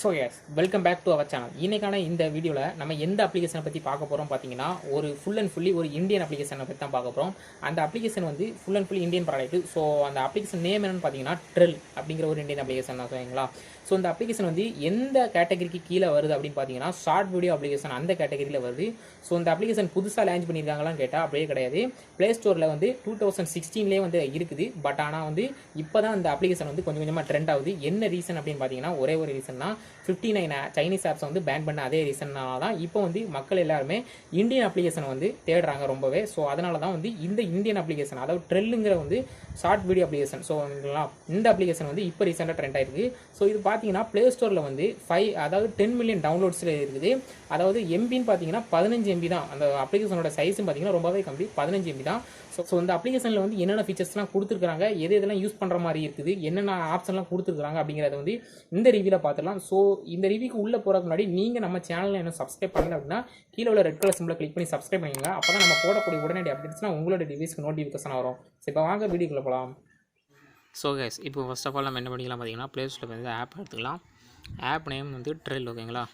So yes welcome back to our channel. இன்னைக்கான இந்த வீடியோவில் நம்ம எந்த அப்ளிகேஷனை பற்றி பார்க்க போகிறோம் பார்த்தீங்கன்னா, ஒரு ஃபுல் அண்ட் ஃபுல்லி ஒரு இந்தியன் அப்ளிகேஷனை பற்றி தான் பார்க்க போகிறோம். அந்த அப்ளிகேஷன் வந்து full and fully Indian product. So அந்த அப்ளிகேஷன் நேம் என்னென்னு பார்த்தீங்கன்னா ட்ரெல் அப்படிங்கிற ஒரு இந்தியன் அப்ளிகேஷன் தான். சரிங்களா? ஸோ இந்த அப்ளிகேஷன் வந்து எந்த கேட்டகரிக்கு கீழே வருது அப்படின்னு பார்த்தீங்கன்னா, ஷார்ட் வீடியோ அப்ளிகேஷன் அந்த கேட்டகரியில் வருது. ஸோ இந்த அப்ளிகேஷன் புதுசாக லான்ச் பண்ணியிருக்காங்களான்னு கேட்டால் அப்படியே கிடையாது. ப்ளே ஸ்டோரில் வந்து 2016 வந்து இருக்குது. பட் ஆனால் வந்து இப்போ தான் அந்த அப்ளிகேஷன் வந்து கொஞ்சம் கொஞ்சமாக ட்ரெண்ட் ஆகுது. என்ன ரீசன் அப்படின்னு பார்த்தீங்கன்னா, ஒரே ஒரு ரீசன் தான், 59 சைனீஸ் ஆப்ஸை வந்து பேன் பண்ண அதே ரீசன்னால தான் இப்போ வந்து மக்கள் எல்லாருமே இந்தியன் அப்ளிகேஷனை வந்து தேடுறாங்க ரொம்பவே. ஸோ அதனால தான் வந்து இந்த இந்தியன் அப்ளிகேஷன், அதாவது ட்ரெல்லுங்கிற வந்து ஷார்ட் வீடியோ அப்ளிகேஷன். ஸோ இந்த அப்ளிகேஷன் வந்து இப்போ ரீசெண்டாக ட்ரெண்ட் ஆயிருக்கு. ஸோ இது பார்த்தீங்கன்னா ப்ளே ஸ்டோரில் வந்து 10 மில்லியன் டவுன்லோட்ஸில் இருக்குது. அதாவது எம்பின்னு பார்த்தீங்கன்னா 15 MB தான். அந்த அப்ளிகேஷனோட சைஸும் பார்த்தீங்கன்னா ரொம்பவே கம்மி, 15 MB தான். ஸோ இந்த அப்ளிகேஷனில் வந்து என்னென்ன ஃபீச்சர்ஸ்லாம் கொடுத்துருக்காங்க, எதெல்லாம் யூஸ் பண்ணுற மாதிரி இருக்குது, என்னென்ன ஆப்ஷன்லாம் கொடுத்துருக்காங்க அப்படிங்கிறத வந்து இந்த ரிவ்யூவில் பார்த்துடலாம். ஸோ இந்த ரிவ்யூக்கு உள்ளே போகிறதுக்கு முன்னாடி நீங்கள் நம்ம சேனலில் என்ன சப்ஸ்கிரைப் பண்ணல அப்படின்னா கீழே உள்ள ரெட் கலர் சிம்பிளை கிளிக் பண்ணி சப்ஸ்கிரைப் பண்ணிங்க. அப்போ தான் நம்ம போடக்கூடிய உடனடி அப்டேட்ஸ்லாம் உங்களோட டிவைஸ்க்கு நோட்டிஃபிகேஷன் வரும். ஸோ இப்போ வாங்க வீடியோக்குள்ளே போகலாம். ஸோ கைஸ், இப்போ ஃபஸ்ட் ஆஃப் ஆல் நம்ம என்ன பண்ணிக்கலாம் பார்த்தீங்கன்னா, ப்ளே ஸ்டோரில் வந்து ஆப் எடுத்துக்கலாம். ஆப் நேம் வந்து ட்ரெல். ஓகேங்களா?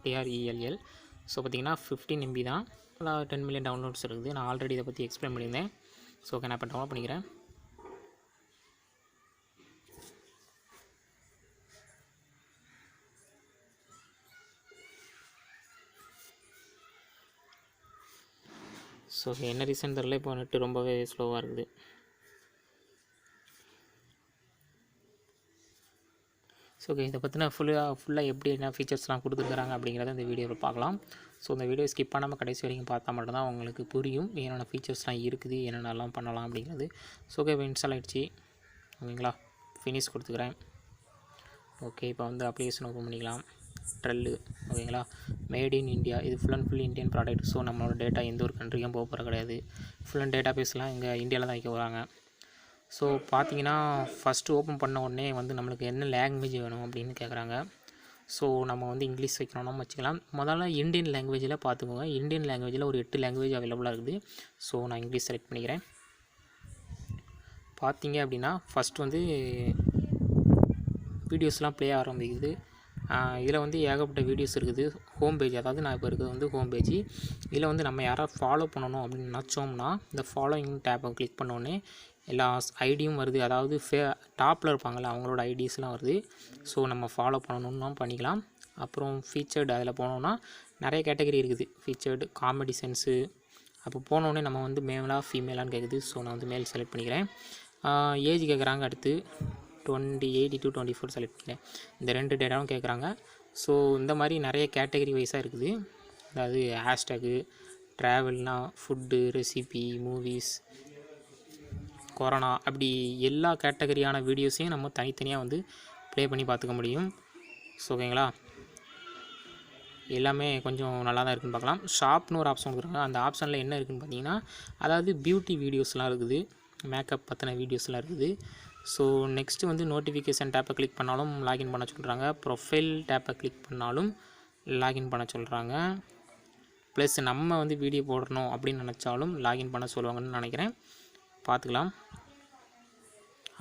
TRELL. ஸோ பார்த்தீங்கன்னா 15 MB தான், 10 மில்லியன் டவுன்லோட்ஸ் இருக்குது. நான் ஆல்ரெடி இதை பற்றி எக்ஸ்பிளைன் பண்ணியிருந்தேன். ஸோ ஓகே, நான் இப்போ டவுன்லோட் பண்ணிக்கிறேன். ஸோ என்ன ரீசன் தெரியல, இப்போ நெட்டு ரொம்பவே ஸ்லோவாக இருக்குது. ஸோ ஓகே, இதை பற்றின ஃபுல்லாக எப்படி என்ன ஃபீச்சர்ஸ்லாம் கொடுத்துருக்குறாங்க அப்படிங்கிறத இந்த வீடியோவில் பார்க்கலாம். ஸோ இந்த வீடியோ ஸ்கிப் பண்ணாமல் கடைசி வரைக்கும் பார்த்தா மட்டும்தான் உங்களுக்கு புரியும் என்னென்ன ஃபீச்சர்ஸ்லாம் இருக்குது, என்னென்னலாம் பண்ணலாம் அப்படிங்கிறது. ஸோ ஓகே, இப்போ இன்ஸ்டால் ஆகிடுச்சு. ஓகேங்களா? ஃபினிஷ் கொடுத்துக்கிறேன். ஓகே, இப்போ வந்து அப்ளிகேஷன் ஓப்பன் பண்ணிக்கலாம். ட்ரெல்லு. ஓகேங்களா? Made in India. இது full and full Indian product. So நம்மளோட டேட்டா எந்த ஒரு கண்ட்ரிக்கும் போக போகிற கிடையாது. ஃபுல் அண்ட் டேட்டா பேஸ்லாம் இங்கே இந்தியாவில் தான் வைக்க போகிறாங்க. ஸோ பார்த்தீங்கன்னா ஃபஸ்ட்டு ஓப்பன் பண்ண உடனே வந்து நம்மளுக்கு என்ன லாங்குவேஜ் வேணும் அப்படின்னு கேட்குறாங்க. ஸோ நம்ம வந்து இங்கிலீஷ் வைக்கணும்னா வச்சுக்கலாம். முதல்ல இந்தியன் லாங்குவேஜில் பார்த்துக்கோங்க. இந்தியன் லாங்குவேஜில் ஒரு 8 லாங்குவேஜ் அவைலபிளாக இருக்குது. ஸோ நான் இங்கிலீஷ் செலக்ட் பண்ணிக்கிறேன். பார்த்தீங்க அப்படின்னா ஃபஸ்ட் வந்து வீடியோஸ்லாம் ப்ளே ஆரம்பிக்குது. இதில் வந்து ஏகப்பட்ட வீடியோஸ் இருக்குது. ஹோம் பேஜ், அதாவது நான் இப்போ இருக்கிறது வந்து ஹோம் பேஜ். இதில் வந்து நம்ம யாராவது ஃபாலோ பண்ணணும் அப்படின்னு நினச்சோம்னா இந்த ஃபாலோயிங் டேப்பை கிளிக் பண்ணோடனே எல்லா ஐடியும் வருது. அதாவது டாப்பில் இருப்பாங்கள்ல அவங்களோட ஐடிஸ்லாம் வருது. ஸோ நம்ம ஃபாலோ பண்ணணுன்னா பண்ணிக்கலாம். அப்புறம் ஃபீச்சர்டு, அதில் போனோன்னா நிறைய கேட்டகரி இருக்குது. Featured, comedy sense. அப்போ போனோடனே நம்ம வந்து மேலாக ஃபீமேலான்னு கேட்குது. ஸோ நான் வந்து மேல் செலக்ட் பண்ணிக்கிறேன். ஏஜ் கேட்குறாங்க. அடுத்து 18 to 24 செலக்ட் பண்ணிக்கிறேன். இந்த 2 டேட்டாவும் கேட்குறாங்க. ஸோ இந்த மாதிரி நிறைய கேட்டகரி வைஸாக இருக்குது. அதாவது ஹேஷ்டேகு, ட்ராவல்னா, ஃபுட்டு, ரெசிபி, மூவிஸ், கொரோனா, அப்படி எல்லா கேட்டகரியான வீடியோஸையும் நம்ம தனித்தனியாக வந்து ப்ளே பண்ணி பார்த்துக்க முடியும். ஸோ ஓகேங்களா? எல்லாமே கொஞ்சம் நல்லா தான் இருக்குதுன்னு பார்க்கலாம். ஷாப்னு ஒரு ஆப்ஷன் கொடுக்குறாங்க. அந்த ஆப்ஷனில் என்ன இருக்குதுன்னு பார்த்தீங்கன்னா, அதாவது பியூட்டி வீடியோஸ்லாம் இருக்குது, மேக்கப் பற்றின வீடியோஸ்லாம் இருக்குது. ஸோ நெக்ஸ்ட்டு வந்து நோட்டிஃபிகேஷன் டேப்பை கிளிக் பண்ணாலும் லாகின் பண்ண சொல்கிறாங்க. ப்ரொஃபைல் டேப்பை கிளிக் பண்ணாலும் லாகின் பண்ண சொல்கிறாங்க. ப்ளஸ் நம்ம வந்து வீடியோ போடணும் அப்படின்னு நினச்சாலும் லாகின் பண்ண சொல்லுவாங்கன்னு நினைக்கிறேன். பார்த்துக்கலாம்.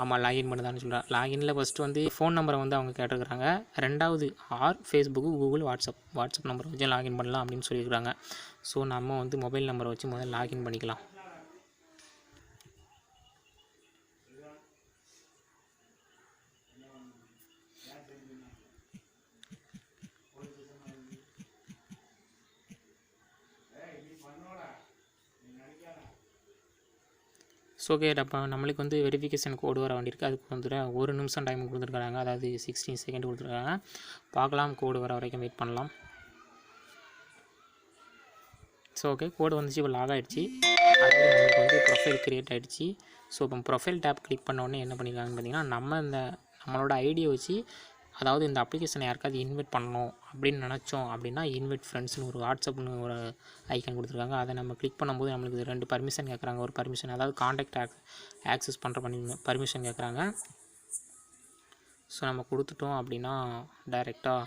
ஆமாம், லாகின் பண்ணுதான்னு சொல்கிறேன். லாகினில் ஃபஸ்ட்டு வந்து ஃபோன் நம்பரை வந்து அவங்க கேட்டிருக்கிறாங்க. ரெண்டாவது ஃபேஸ்புக்கு, கூகுள், வாட்ஸ்அப் நம்பரை வச்சு லாகின் பண்ணலாம் அப்படின்னு சொல்லியிருக்கிறாங்க. ஸோ நம்ம வந்து மொபைல் நம்பரை வச்சு முதல்ல லாகின் பண்ணிக்கலாம். ஸோ ஓகே, அப்போ நம்மளுக்கு வந்து வெரிஃபிகேஷன் கோடு வர வேண்டியிருக்கு. அதுக்கு வந்து 1 நிமிஷம் டைம் கொடுத்துருக்காங்க. அதாவது 16 செகண்ட் கொடுத்துருக்காங்க. பார்க்கலாம், கோடு வர வரைக்கும் வெயிட் பண்ணலாம். ஸோ ஓகே, கோடு வந்துச்சு. இப்போ லாக் ஆகிடுச்சு. அதாவது நம்மளுக்கு வந்து ப்ரொஃபைல் க்ரியேட் ஆகிடுச்சு. ஸோ இப்போ ப்ரொஃபைல் டேப் கிளிக் பண்ண உடனே என்ன பண்ணியிருக்காங்கன்னு பார்த்தீங்கன்னா, நம்மளோட ஐடியை வச்சு, அதாவது இந்த அப்ளிகேஷனை யாருக்காவது இன்வைட் பண்ணணும் அப்படின்னு நினச்சோம் அப்படின்னா இன்வைட் ஃப்ரெண்ட்ஸ்னு ஒரு வாட்ஸ்அப்னு ஒரு ஐக்கன் கொடுத்துருக்காங்க. அதை நம்ம கிளிக் பண்ணும்போது நம்மளுக்கு 2 பர்மிஷன் கேட்குறாங்க. ஒரு பர்மிஷன், அதாவது காண்டாக்ட் ஆக்சஸ் பண்ணுற பர்மிஷன் கேட்குறாங்க. ஸோ நம்ம கொடுத்துட்டோம் அப்படின்னா டைரெக்டாக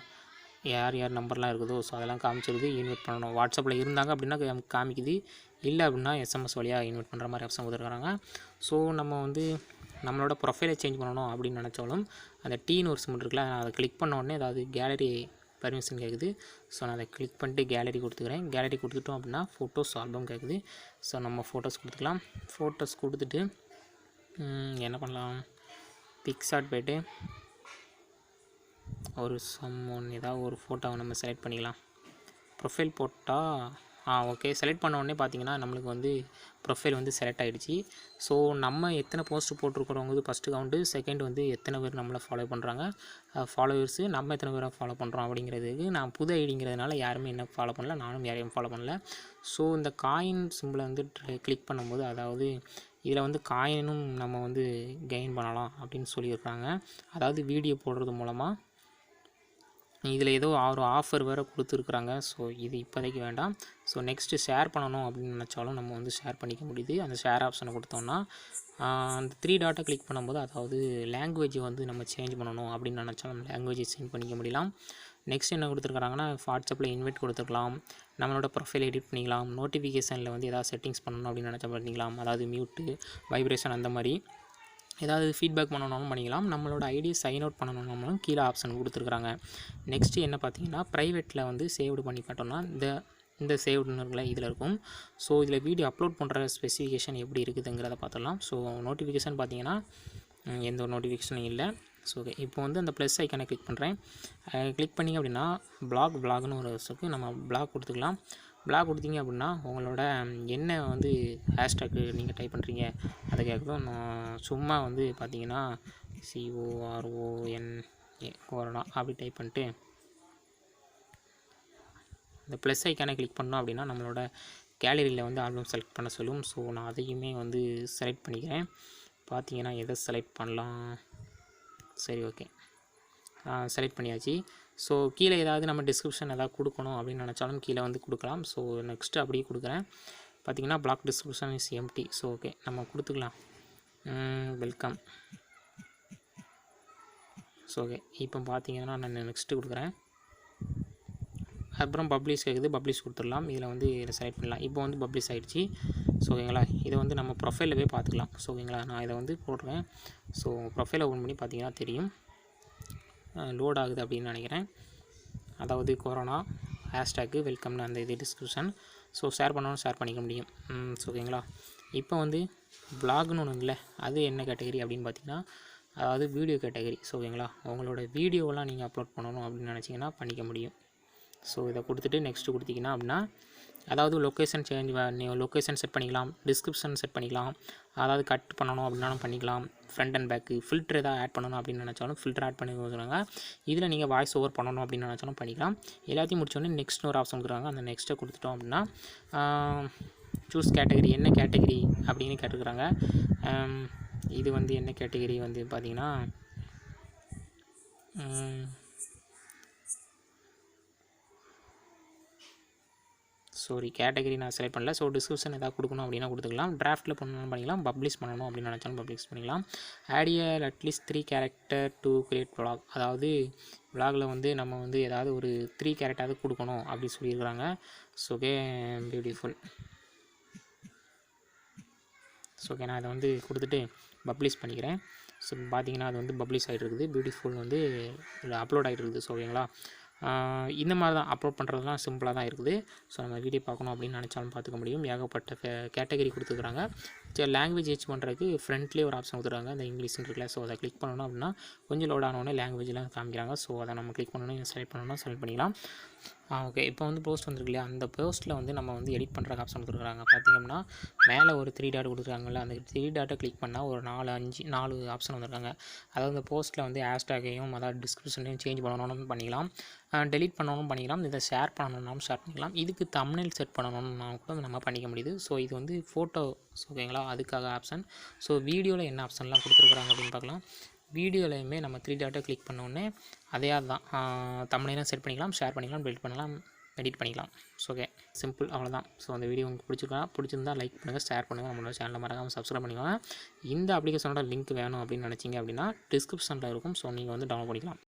யார் நம்பர்லாம் இருக்குதோ ஸோ அதெல்லாம் காமிச்சிருது. இன்வைட் பண்ணணும். வாட்ஸ்அப்பில் இருந்தாங்க அப்படின்னா காமிக்குது, இல்லை அப்படின்னா SMS வழியாக இன்வைட் பண்ணுற மாதிரி ஆப்ஷன் கொடுத்துருக்காங்க. ஸோ நம்ம வந்து நம்மளோட ப்ரொஃபைலை சேஞ்ச் பண்ணணும் அப்படின்னு நினச்சாலும் அந்த டீன்னு ஒரு சிம்பிள் இருக்குல்ல, அதை கிளிக் பண்ண உடனே அதாவது கேலரி பர்மிஷன் கேட்குது. ஸோ நான் அதை கிளிக் பண்ணிட்டு கேலரி கொடுத்துக்கிறேன். கேலரி கொடுத்துட்டோம் அப்படின்னா ஃபோட்டோஸ் ஆல்பம் கேட்குது. ஸோ நம்ம ஃபோட்டோஸ் கொடுத்துக்கலாம். ஃபோட்டோஸ் கொடுத்துட்டு என்ன பண்ணலாம், பிக்சார்ட் போய்ட்டு ஒரு ஏதாவது ஒரு ஃபோட்டோவை நம்ம செலக்ட் பண்ணிக்கலாம். ப்ரொஃபைல் போட்டால் ஓகே, செலக்ட் பண்ண உடனே பார்த்தீங்கன்னா நம்மளுக்கு வந்து ப்ரொஃபைல் வந்து செலக்ட் ஆகிடுச்சு. ஸோ நம்ம எத்தனை போஸ்ட் போட்டிருக்கிறவங்க ஃபஸ்ட்டு கவுண்ட்டு, செகண்ட் வந்து எத்தனை பேர் நம்மளை ஃபாலோ பண்ணுறாங்க, ஃபாலோவர்ஸு நம்ம எத்தனை பேரை ஃபாலோ பண்ணுறோம் அப்படிங்கிறதுக்கு. நான் புது ஐடிங்கிறதுனால யாருமே என்ன ஃபாலோ பண்ணல, நானும் யாரையும் ஃபாலோ பண்ணல. ஸோ இந்த காயின் சிம்பிளை வந்து கிளிக் பண்ணும்போது, அதாவது இதில் வந்து காயினும் நம்ம வந்து கெயின் பண்ணலாம் அப்படின்னு சொல்லியிருக்காங்க. அதாவது வீடியோ போடுறது மூலமாக இதில் ஏதோ ஒரு ஆஃபர் வேறு கொடுத்துருக்குறாங்க. ஸோ இது இப்போதைக்கு வேண்டாம். ஸோ நெக்ஸ்ட்டு ஷேர் பண்ணணும் அப்படின்னு நினச்சாலும் நம்ம வந்து ஷேர் பண்ணிக்க முடியுது. அந்த ஷேர் ஆப்ஷனை கொடுத்தோம்னா அந்த 3 டாட்டை கிளிக் பண்ணும்போது, அதாவது லாங்குவேஜை வந்து நம்ம சேஞ்ச் பண்ணணும் அப்படின்னு நினச்சாலும் நம்ம லாங்குவேஜை சேஞ்ச் பண்ணிக்க முடியலாம். நெக்ஸ்ட் என்ன கொடுத்துருக்குறாங்கன்னா, வாட்ஸ்அப்பில் இன்வைட் கொடுத்துருக்கலாம், நம்மளோட ப்ரொஃபைல் எடிட் பண்ணிக்கலாம், நோட்டிஃபிகேஷனில் வந்து ஏதாவது செட்டிங்ஸ் பண்ணணும் அப்படின்னு நினச்சா பண்ணிக்கலாம். அதாவது மியூட்டு, வைப்ரேஷன் அந்த மாதிரி ஏதாவது ஃபீட்பேக் பண்ணணும்னாலும் பண்ணிக்கலாம். நம்மளோட ஐடியை சைன் அவுட் பண்ணணும்னாலும் கீழே ஆப்ஷன் கொடுத்துருக்குறாங்க. நெக்ஸ்ட்டு என்ன பார்த்தீங்கன்னா, ப்ரைவேட்டில் வந்து சேவ்டு பண்ணி காட்டோம்னா இந்த சேவ்டுன்னு இதில் இருக்கும். ஸோ இதில் வீடியோ அப்லோட் பண்ணுற ஸ்பெசிஃபிகேஷன் எப்படி இருக்குதுங்கிறத பார்த்துடலாம். ஸோ நோட்டிஃபிகேஷன் பார்த்தீங்கன்னா எந்த ஒரு நோட்டிஃபிகேஷனும் இல்லை. ஸோ ஓகே, இப்போ வந்து அந்த ப்ளஸ் ஐக்கானை கிளிக் பண்ணுறேன். கிளிக் பண்ணிங்க அப்படின்னா பிளாக்னு ஒரு இருக்குது, நம்ம பிளாக் கொடுத்துக்கலாம். பிளாக் கொடுத்தீங்க அப்படின்னா உங்களோட என்ன வந்து ஹேஷ்டேக்கு நீங்கள் டைப் பண்ணுறீங்க அதை கேட்குறோம். நான் சும்மா வந்து பார்த்தீங்கன்னா CORONA கொரோனா அப்படி டைப் பண்ணிட்டு இந்த ப்ளஸ் ஐக்கானை கிளிக் பண்ணோம் அப்படின்னா நம்மளோட கேலரியில் வந்து ஆல்பம் செலக்ட் பண்ண சொல்லும். ஸோ நான் அதையுமே வந்து செலக்ட் பண்ணிக்கிறேன். பார்த்தீங்கன்னா எதை செலக்ட் பண்ணலாம், சரி ஓகே செலக்ட் பண்ணியாச்சு. ஸோ கீழே ஏதாவது நம்ம டிஸ்கிரிப்ஷன் ஏதாவது கொடுக்கணும் அப்படின்னு நினச்சாலும் கீழே வந்து கொடுக்கலாம். ஸோ நெக்ஸ்ட்டு அப்படியே கொடுக்குறேன். பார்த்திங்கன்னா black description is empty. So okay நம்ம கொடுத்துக்கலாம், வெல்கம். ஸோ ஓகே, இப்போ பார்த்தீங்கன்னா நான் நெக்ஸ்ட்டு கொடுக்குறேன். அப்புறம் பப்ளிஷ் கேட்குது, பப்ளிஷ் கொடுத்துடலாம். இதில் வந்து இதை செலக்ட் பண்ணலாம். இப்போ வந்து பப்ளிஷ் ஆகிடுச்சு. ஸோ ஓகேங்களா, இதை வந்து நம்ம ப்ரொஃபைலில் போய் பார்த்துக்கலாம். ஸோ ஓகேங்களா, நான் இதை வந்து போடுறேன். ஸோ ப்ரொஃபைலை ஓப்பன் பண்ணி பார்த்தீங்கன்னா தெரியும், லோட் ஆகுது அப்படின்னு நினைக்கிறேன். அதாவது கொரோனா ஹேஷ்டேக்கு வெல்கம்னு அந்த இது டிஸ்கிரிப்ஷன். ஸோ ஷேர் பண்ணாலும் ஷேர் பண்ணிக்க முடியும். ஸோ ஓகேங்களா, இப்போ வந்து வ்ளாக்னு ஒன்று இல்லை, அது என்ன கேட்டகரி அப்படின்னு பார்த்தீங்கன்னா அதாவது வீடியோ கேட்டகரி. ஸோ ஓகேங்களா, உங்களோட வீடியோவெல்லாம் நீங்கள் அப்லோட் பண்ணணும் அப்படின்னு நினச்சிங்கன்னா பண்ணிக்க முடியும். ஸோ இதை கொடுத்துட்டு நெக்ஸ்ட்டு கொடுத்தீங்கன்னா அப்படின்னா அதாவது லொக்கேஷன் சேஞ்ச் லொக்கேஷன் செட் பண்ணிக்கலாம், டிஸ்கிரிப்ஷன் செட் பண்ணிக்கலாம், அதாவது கட் பண்ணணும் அப்படின்னாலும் பண்ணிக்கலாம். ஃப்ரண்ட் அண்ட் பேக்கு ஃபில்டர் எதாவது ஆட் பண்ணணும் அப்படின்னு நினச்சாலும் ஃபில்டர் ஆட் பண்ணி சொல்லுவாங்க. இதில் நீங்கள் வாய்ஸ் ஓவர் பண்ணணும் அப்படின்னு நினச்சாலும் பண்ணிக்கலாம். எல்லாத்தையும் முடிச்சோடனே நெக்ஸ்ட் ஒரு ஆப்ஷன் கொடுக்குறாங்க. அந்த நெக்ஸ்ட்டை கொடுத்துட்டோம் அப்படின்னா சூஸ் கேட்டகரி, என்ன கேட்டகரி அப்படின்னு கேட்டுருக்குறாங்க. இது வந்து என்ன கேட்டகரி வந்து பார்த்திங்கன்னா கேட்டகரி நான் செலக்ட் பண்ணல. ஸோ டிஸ்கிரிப்ஷன் எதாவது கொடுக்கணும் அப்படின்னா கொடுத்துக்கலாம். டிராஃப்ட்டில் பண்ணணும் பண்ணிக்கலாம், பப்ளிஷ் பண்ணணும் அப்படின்னு நினச்சாலும் பப்ளிஷ் பண்ணிக்கலாம். ஆடியல் at least 3 character to create vlog. அதாவது vlogல வந்து நம்ம வந்து ஏதாவது ஒரு 3 கேரக்டராவது கொடுக்கணும் அப்படி சொல்லியிருக்கிறாங்க. So okay, beautiful. So okay, நான் அதை வந்து கொடுத்துட்டு பப்ளிஷ் பண்ணிக்கிறேன். ஸோ பார்த்தீங்கன்னா அது வந்து பப்ளிஷ் ஆகிட்டு இருக்குது, பியூட்டிஃபுல் வந்து அப்லோட் ஆகிட்டு இருக்குது. ஸோ ஓகேங்களா, இந்த மாதிரி தான் அப்லோட் பண்ணுறதுலாம் சிம்பிளாக தான் இருக்குது. ஸோ நம்ம வீடியோ பார்க்கணும் அப்படின்னு நினச்சாலும் பார்த்துக்க முடியும். ஏகப்பட்ட கேட்டகரி கொடுத்துருக்குறாங்க. சரி, லாங்குவேஜ் சேஞ்ச் பண்ணுறதுக்கு ஃப்ரண்ட்லேயே ஒரு ஆப்ஷன் கொடுத்துருக்காங்க, இந்த இங்கிலீஷ்னு இருக்குல்ல. ஸோ அதை கிளிக் பண்ணணும் அப்படின்னா கொஞ்சம் லோட் ஆனோடனே லாங்குவேஜ்லாம் காமிக்கிறாங்க. ஸோ அதை நம்ம கிளிக் பண்ணணும், செலக்ட் பண்ணணும், செலக்ட் பண்ணிக்கலாம். ஓகே, இப்போ வந்து போஸ்ட் வந்துருக்கு இல்லையா, அந்த போஸ்ட்டில் வந்து நம்ம வந்து எடிட் பண்ணுறக்கு ஆப்ஷன் கொடுத்துருக்காங்க. பார்த்திங்கன்னா மேலே ஒரு 3 டாட் கொடுத்துருக்காங்கல்ல, அந்த 3 டாட்டை கிளிக் பண்ணால் ஒரு 4 ஆப்ஷன் வந்துருக்காங்க. அதாவது அந்த போஸ்ட்டில் வந்து ஹேஷ்டேக்கையும் அதாவது டிஸ்கிரிப்ஷனையும் சேஞ்ச் பண்ணணும்னு பண்ணிக்கலாம், டெலிட் பண்ணணும் பண்ணிக்கலாம், இதை ஷேர் பண்ணணும்னாலும் ஷேர் பண்ணிக்கலாம், இதுக்கு தம்ப்நெயில் செட் பண்ணணும்னா கூட நம்ம பண்ணிக்க முடியுது. ஸோ இது வந்து ஃபோட்டோ. ஓகேங்களா, அதுக்காக ஆப்ஷன். ஸோ வீடியோவில் என்ன ஆப்ஷன்லாம் கொடுத்துருக்குறாங்க அப்படின்னு பார்க்கலாம். வீடியோலையுமே நம்ம 3 டாட்டை கிளிக் பண்ணோடனே அதே தான் தம்ப்நெயிலும் செட் பண்ணிக்கலாம், ஷேர் பண்ணிக்கலாம், டெலிட் பண்ணலாம், எடிட் பண்ணிக்கலாம். ஸோ ஓகே, சிம்பிள், அவ்வளோதான். ஸோ அந்த வீடியோ உங்களுக்கு பிடிச்சிருந்தா லைக் பண்ணுங்கள், ஷேர் பண்ணுங்கள், நம்மளோட சேனலை மறக்காமல் சப்ஸ்கிரைப் பண்ணிக்கோங்க. இந்த அப்ளிகேஷனோட லிங்க் வேணும் அப்படின்னு நினச்சிங்க அப்படின்னா டிஸ்கிரிப்ஷனில் இருக்கும். ஸோ நீங்கள் வந்து டவுன்லோட் பண்ணிக்கலாம்.